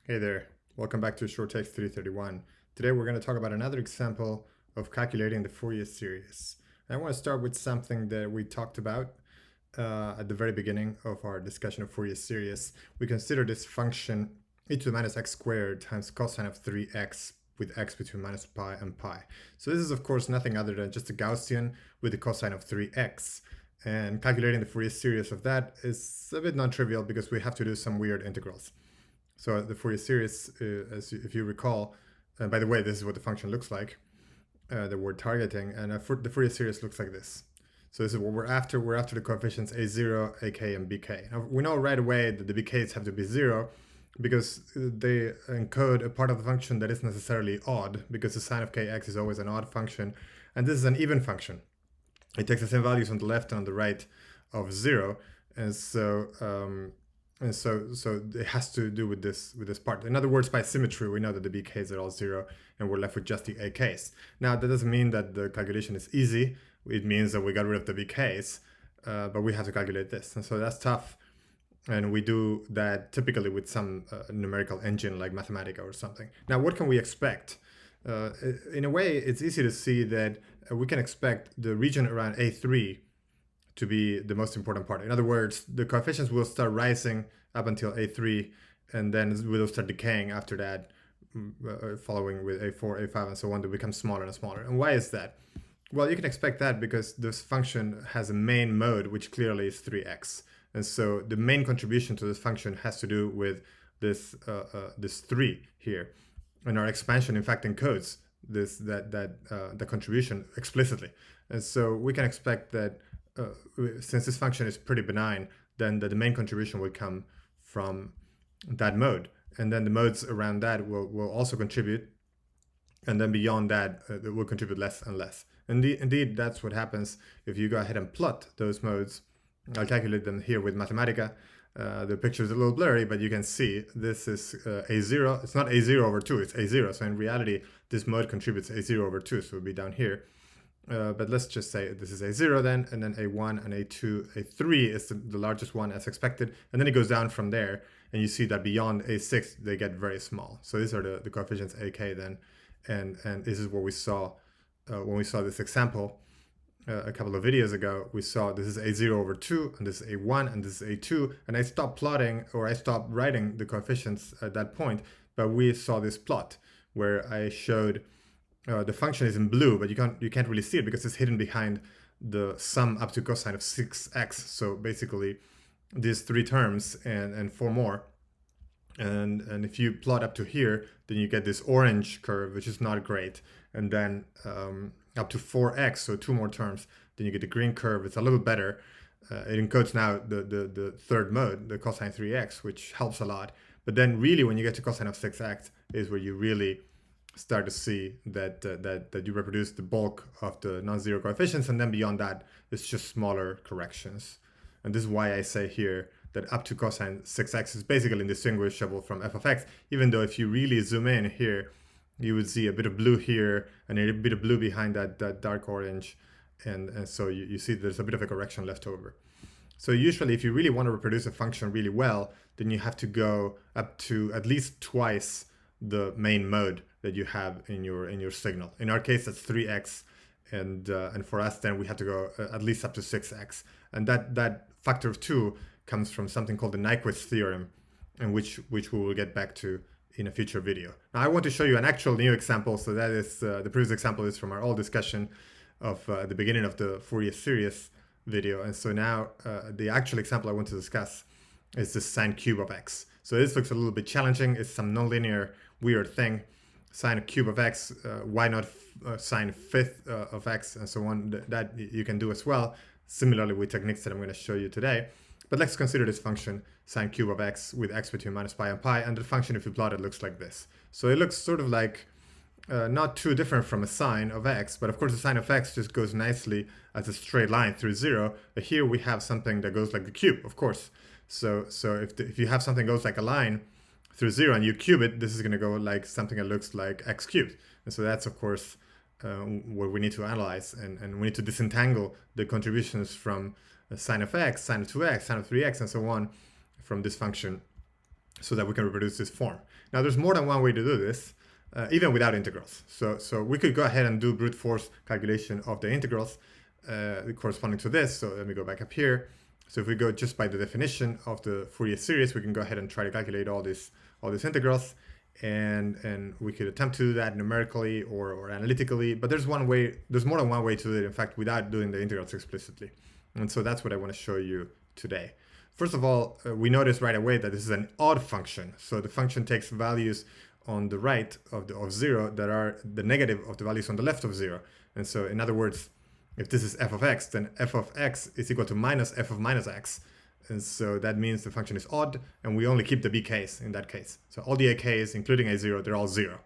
Hey there, welcome back to Short Text 331. Today we're going to talk about another example of calculating the Fourier series. I want to start with something that we talked about at the very beginning of our discussion of Fourier series. We consider this function e to the minus x squared times cosine of 3x with x between minus pi and pi. So this is of course nothing other than just a Gaussian with the cosine of 3x. And calculating the Fourier series of that is a bit non-trivial because we have to do some weird integrals. So the Fourier series, if you recall, and by the way, this is what the function looks like, that we're targeting, and the Fourier series looks like this. So this is what we're after. We're after the coefficients a0, ak, and bk. Now we know right away that the bk's have to be 0 because they encode a part of the function that isn't necessarily odd, because the sine of kx is always an odd function, and this is an even function. It takes the same values on the left and on the right of 0, and so it has to do with this part. In other words, by symmetry, we know that the bk's are all 0, and we're left with just the ak's. Now, that doesn't mean that the calculation is easy. It means that we got rid of the bk's, but we have to calculate this. And so that's tough. And we do that typically with some numerical engine like Mathematica or something. Now, what can we expect? In a way, it's easy to see that we can expect the region around A3 to be the most important part. In other words, the coefficients will start rising up until A3, and then will start decaying after that, following with A4, A5, and so on, to become smaller and smaller. And why is that? Well, you can expect that because this function has a main mode, which clearly is 3x. And so the main contribution to this function has to do with this 3 here. And our expansion, in fact, encodes the contribution explicitly. And so we can expect that since this function is pretty benign, then the main contribution will come from that mode. And then the modes around that will also contribute. And then beyond that, it will contribute less and less. Indeed, that's what happens if you go ahead and plot those modes. I'll calculate them here with Mathematica. The picture is a little blurry, but you can see this is A0. It's not A0 over 2, it's A0. So in reality, this mode contributes A0 over 2, so it would be down here. But let's just say this is A0 then, and then A1 and A2, A3 is the largest one as expected. And then it goes down from there, and you see that beyond A6, they get very small. So these are the coefficients AK then. And this is what we saw when we saw this example a couple of videos ago. We saw this is A0 over 2, and this is A1, and this is A2. And I stopped plotting, or I stopped writing the coefficients at that point, but we saw this plot where I showed the function is in blue, but you can't really see it because it's hidden behind the sum up to cosine of 6x. So basically, these 3 terms and 4 more. And if you plot up to here, then you get this orange curve, which is not great. And then up to 4x, so 2 more terms, then you get the green curve. It's a little better. It encodes now the third mode, the cosine 3x, which helps a lot. But then really, when you get to cosine of 6x, is where you really start to see that you reproduce the bulk of the non-zero coefficients, and then beyond that, it's just smaller corrections. And this is why I say here that up to cosine 6x is basically indistinguishable from f of x, even though if you really zoom in here, you would see a bit of blue here and a bit of blue behind that dark orange. And so you see there's a bit of a correction left over. So usually if you really want to reproduce a function really well, then you have to go up to at least twice the main mode that you have in your signal. In our case, that's 3x, and for us, then we have to go at least up to 6x. And that factor of 2 comes from something called the Nyquist theorem, and which we will get back to in a future video. Now, I want to show you an actual new example. So that is the previous example is from our old discussion of the beginning of the Fourier series video. And so now the actual example I want to discuss is the sine cube of x. So this looks a little bit challenging. It's some nonlinear weird thing. Sine cube of x, why not sine fifth of x, and so on. That you can do as well, similarly with techniques that I'm going to show you today. But let's consider this function, sine cube of x with x between minus pi and pi, and the function, if you plot it, looks like this. So it looks sort of like not too different from a sine of x, but of course the sine of x just goes nicely as a straight line through 0. But here we have something that goes like the cube, of course. So if you have something goes like a line through 0 and you cube it, this is going to go like something that looks like x cubed. And so that's, of course, what we need to analyze. And we need to disentangle the contributions from sine of x, sine of 2x, sine of 3x, and so on from this function so that we can reproduce this form. Now there's more than one way to do this, even without integrals. So we could go ahead and do brute force calculation of the integrals corresponding to this. So let me go back up here. So if we go just by the definition of the Fourier series, we can go ahead and try to calculate all these integrals, and we could attempt to do that numerically or analytically. But there's more than one way to do it, in fact, without doing the integrals explicitly. And so that's what I want to show you today. First of all, we notice right away that this is an odd function. So the function takes values on the right of 0 that are the negative of the values on the left of 0. And so in other words, if this is f of x, then f of x is equal to minus f of minus x. And so that means the function is odd, and we only keep the bk's in that case. So all the ak's, including a0, they're all 0.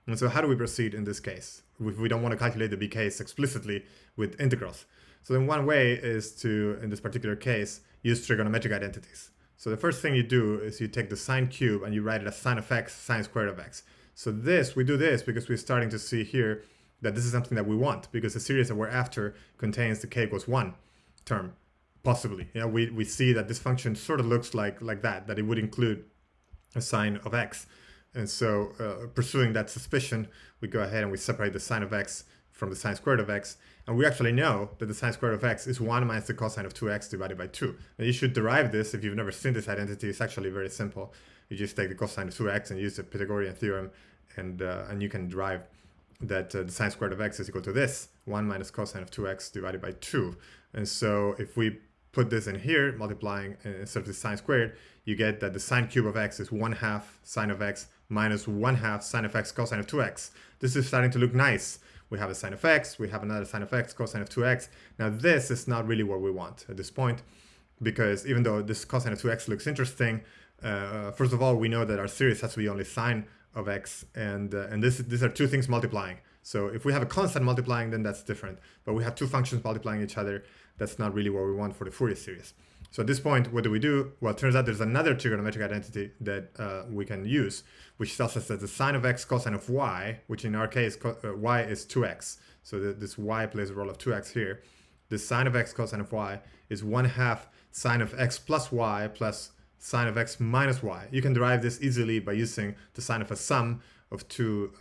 And so how do we proceed in this case if we don't want to calculate the bk's explicitly with integrals? So then one way is to, in this particular case, use trigonometric identities. So the first thing you do is you take the sine cube and you write it as sine of x, sine squared of x. So we do this because we're starting to see here that this is something that we want, because the series that we're after contains the k equals 1 term, possibly. You know, we see that this function sort of looks like that it would include a sine of x. And so pursuing that suspicion, we go ahead and we separate the sine of x from the sine squared of x. And we actually know that the sine squared of x is 1 minus the cosine of 2x divided by 2. And you should derive this if you've never seen this identity. It's actually very simple. You just take the cosine of 2x and use the Pythagorean theorem, and you can derive that the sine squared of x is equal to this, 1 minus cosine of 2x divided by 2. And so if we put this in here, multiplying instead of the sine squared, you get that the sine cube of x is 1/2 sine of x minus 1/2 sine of x cosine of 2x. This is starting to look nice. We have a sine of x, we have another sine of x, cosine of 2x. Now this is not really what we want at this point, because even though this cosine of 2x looks interesting, first of all, we know that our series has to be only sine of x, and these are two things multiplying. So if we have a constant multiplying, then that's different. But we have two functions multiplying each other. That's not really what we want for the Fourier series. So at this point, what do? Well, it turns out there's another trigonometric identity that we can use, which tells us that the sine of x cosine of y, which in our case, y is 2x. So this y plays a role of 2x here. The sine of x cosine of y is 1/2 sine of x plus y plus sine of x minus y. You can derive this easily by using the sign of a sum of two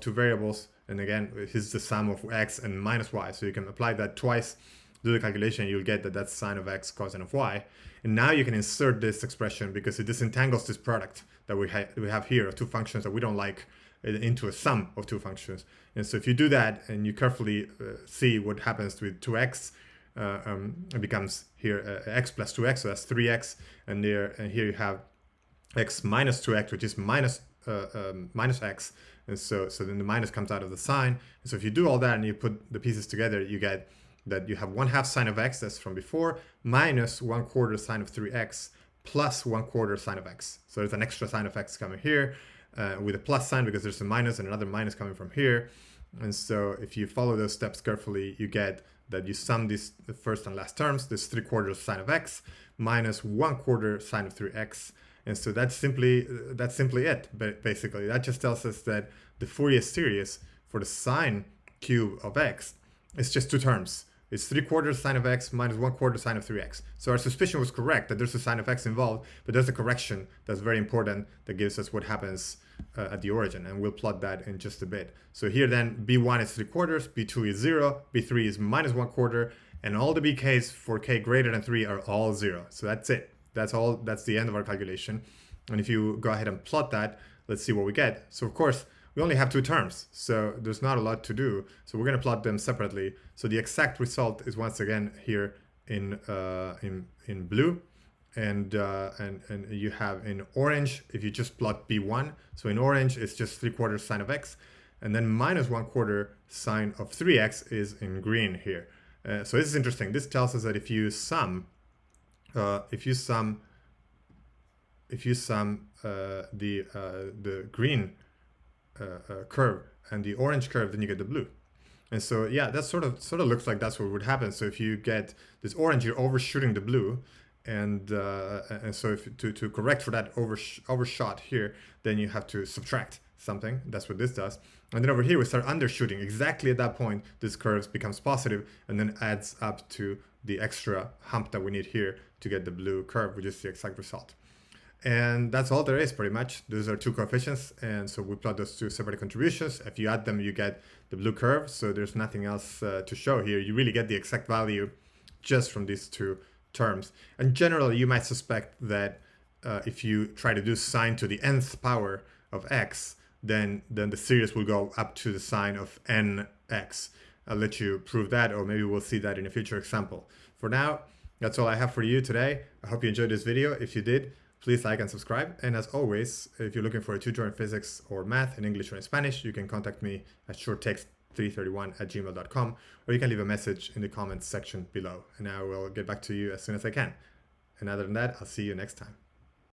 variables. And again, it's the sum of x and minus y. So you can apply that twice, do the calculation, you'll get that that's sine of x cosine of y. And now you can insert this expression, because it disentangles this product that we have here of two functions that we don't like into a sum of two functions. And so if you do that and you carefully see what happens with 2x, it becomes here x plus 2x, so that's 3x, and here you have x minus 2x, which is minus x, and so then the minus comes out of the sign. And so if you do all that and you put the pieces together, you get that you have 1/2 sine of x, that's from before, minus 1/4 sine of 3x plus 1/4 sine of x. So there's an extra sine of x coming here with a plus sign, because there's a minus and another minus coming from here. And so if you follow those steps carefully, you get that you sum the first and last terms, this 3/4 sine of x minus 1/4 sine of 3x. And so that's simply it. But basically, that just tells us that the Fourier series for the sine cube of x is just two terms. It's 3/4 sine of x minus 1/4 sine of 3x. So our suspicion was correct that there's a sine of x involved, but there's a correction that's very important that gives us what happens at the origin, and we'll plot that in just a bit. So here then, b1 is 3/4, b2 is 0, b3 is minus 1/4, and all the bk's for k greater than 3 are all 0. So that's it. That's all. That's the end of our calculation. And if you go ahead and plot that, let's see what we get. So of course, we only have two terms, so there's not a lot to do. So we're going to plot them separately. So the exact result is once again here in blue, and you have in orange, if you just plot b1. So in orange, it's just 3/4 sine of x, and then minus 1/4 sine of 3x is in green here. So this is interesting. This tells us that if you sum the green curve and the orange curve, then you get the blue. And so yeah, that sort of looks like that's what would happen. So if you get this orange, you're overshooting the blue, and so if to correct for that overshot here, then you have to subtract something. That's what this does. And then over here we start undershooting. Exactly at that point, this curve becomes positive and then adds up to the extra hump that we need here to get the blue curve, which is the exact result. And that's all there is pretty much. Those are two coefficients. And so we plot those two separate contributions. If you add them, you get the blue curve. So there's nothing else to show here. You really get the exact value just from these two terms. And generally, you might suspect that if you try to do sine to the nth power of x, then the series will go up to the sine of nx. I'll let you prove that, or maybe we'll see that in a future example. For now, that's all I have for you today. I hope you enjoyed this video. If you did, please like and subscribe. And as always, if you're looking for a tutor in physics or math in English or in Spanish, you can contact me at shorttext331@gmail.com, or you can leave a message in the comments section below, and I will get back to you as soon as I can. And other than that, I'll see you next time.